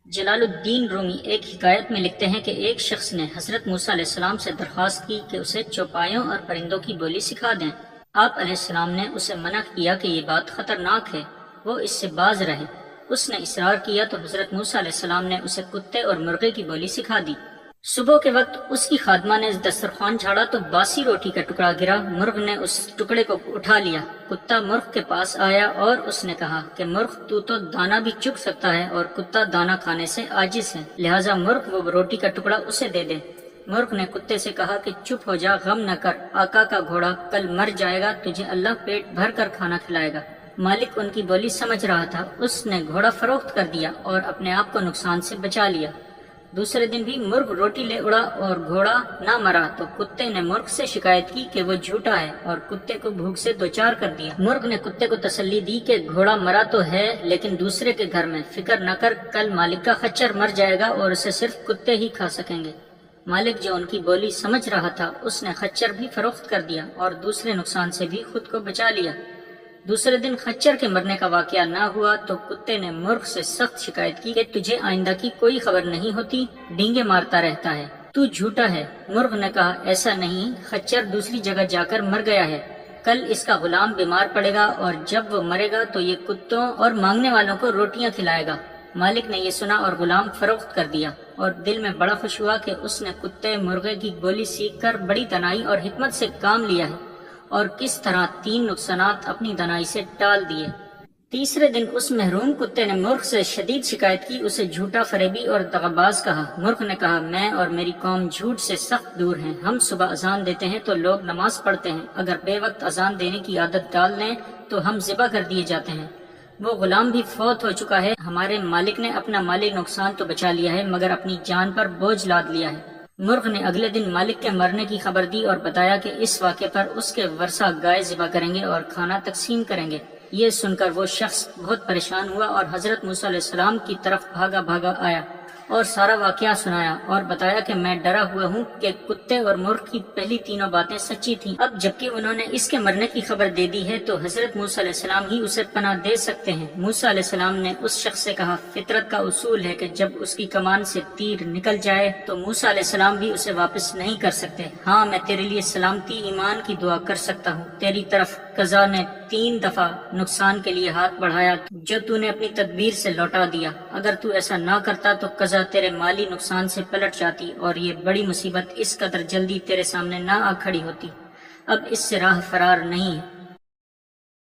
جلال الدین رومی ایک حکایت میں لکھتے ہیں کہ ایک شخص نے حضرت موسیٰ علیہ السلام سے درخواست کی کہ اسے چوپایوں اور پرندوں کی بولی سکھا دیں۔ آپ علیہ السلام نے اسے منع کیا کہ یہ بات خطرناک ہے، وہ اس سے باز رہے۔ اس نے اصرار کیا تو حضرت موسیٰ علیہ السلام نے اسے کتے اور مرغے کی بولی سکھا دی۔ صبح کے وقت اس کی خادمہ نے دسترخوان جھاڑا تو باسی روٹی کا ٹکڑا گرا۔ مرغ نے اس ٹکڑے کو اٹھا لیا۔ کتا مرغ کے پاس آیا اور اس نے کہا کہ مرغ تو دانا بھی چگ سکتا ہے اور کتا دانا کھانے سے عاجز ہے، لہٰذا مرغ وہ روٹی کا ٹکڑا اسے دے دے۔ مرغ نے کتے سے کہا کہ چپ ہو جا، غم نہ کر، آقا کا گھوڑا کل مر جائے گا، تجھے اللہ پیٹ بھر کر کھانا کھلائے گا۔ مالک ان کی بولی سمجھ رہا تھا، اس نے گھوڑا فروخت کر دیا اور اپنے آپ کو نقصان سے بچا لیا۔ دوسرے دن بھی مرغ روٹی لے اڑا اور گھوڑا نہ مرا تو کتے نے مرغ سے شکایت کی کہ وہ جھوٹا ہے اور کتے کو بھوک سے دوچار کر دیا۔ مرغ نے کتے کو تسلی دی کہ گھوڑا مرا تو ہے لیکن دوسرے کے گھر میں، فکر نہ کر، کل مالک کا خچر مر جائے گا اور اسے صرف کتے ہی کھا سکیں گے۔ مالک جو ان کی بولی سمجھ رہا تھا، اس نے خچر بھی فروخت کر دیا اور دوسرے نقصان سے بھی خود کو بچا لیا۔ دوسرے دن خچر کے مرنے کا واقعہ نہ ہوا تو کتے نے مرغ سے سخت شکایت کی کہ تجھے آئندہ کی کوئی خبر نہیں ہوتی، ڈینگے مارتا رہتا ہے، تو جھوٹا ہے۔ مرغ نے کہا ایسا نہیں، خچر دوسری جگہ جا کر مر گیا ہے، کل اس کا غلام بیمار پڑے گا اور جب وہ مرے گا تو یہ کتوں اور مانگنے والوں کو روٹیاں کھلائے گا۔ مالک نے یہ سنا اور غلام فروخت کر دیا اور دل میں بڑا خوش ہوا کہ اس نے کتے مرغے کی بولی سیکھ کر بڑی دانائی اور حکمت سے کام لیا ہے اور کس طرح 3 نقصانات اپنی دانائی سے ٹال دیے۔ تیسرے دن اس محروم کتے نے مرغ سے شدید شکایت کی، اسے جھوٹا، فریبی اور دغاباز کہا۔ مرغ نے کہا میں اور میری قوم جھوٹ سے سخت دور ہیں، ہم صبح اذان دیتے ہیں تو لوگ نماز پڑھتے ہیں، اگر بے وقت اذان دینے کی عادت ڈال لیں تو ہم ذبح کر دیے جاتے ہیں۔ وہ غلام بھی فوت ہو چکا ہے، ہمارے مالک نے اپنا مالی نقصان تو بچا لیا ہے مگر اپنی جان پر بوجھ لاد لیا ہے۔ مرغ نے اگلے دن مالک کے مرنے کی خبر دی اور بتایا کہ اس واقعے پر اس کے ورثہ گائے ذبح کریں گے اور کھانا تقسیم کریں گے۔ یہ سن کر وہ شخص بہت پریشان ہوا اور حضرت موسیٰ علیہ السلام کی طرف بھاگا آیا اور سارا واقعہ سنایا اور بتایا کہ میں ڈرا ہوا ہوں کہ کتے اور مرغ کی پہلی تینوں باتیں سچی تھیں، اب جبکہ انہوں نے اس کے مرنے کی خبر دے دی ہے تو حضرت موسیٰ علیہ السلام ہی اسے پناہ دے سکتے ہیں۔ موسیٰ علیہ السلام نے اس شخص سے کہا فطرت کا اصول ہے کہ جب اس کی کمان سے تیر نکل جائے تو موسیٰ علیہ السلام بھی اسے واپس نہیں کر سکتے۔ ہاں میں تیرے لیے سلامتی ایمان کی دعا کر سکتا ہوں، تیری طرف قضا نے 3 دفعہ نقصان کے لیے ہاتھ بڑھایا جو تو نے اپنی تدبیر سے لوٹا دیا، اگر تو ایسا نہ کرتا تو قضا تیرے مالی نقصان سے پلٹ جاتی اور یہ بڑی مصیبت اس قدر جلدی تیرے سامنے نہ آ کھڑی ہوتی۔ اب اس سے راہ فرار نہیں ہے۔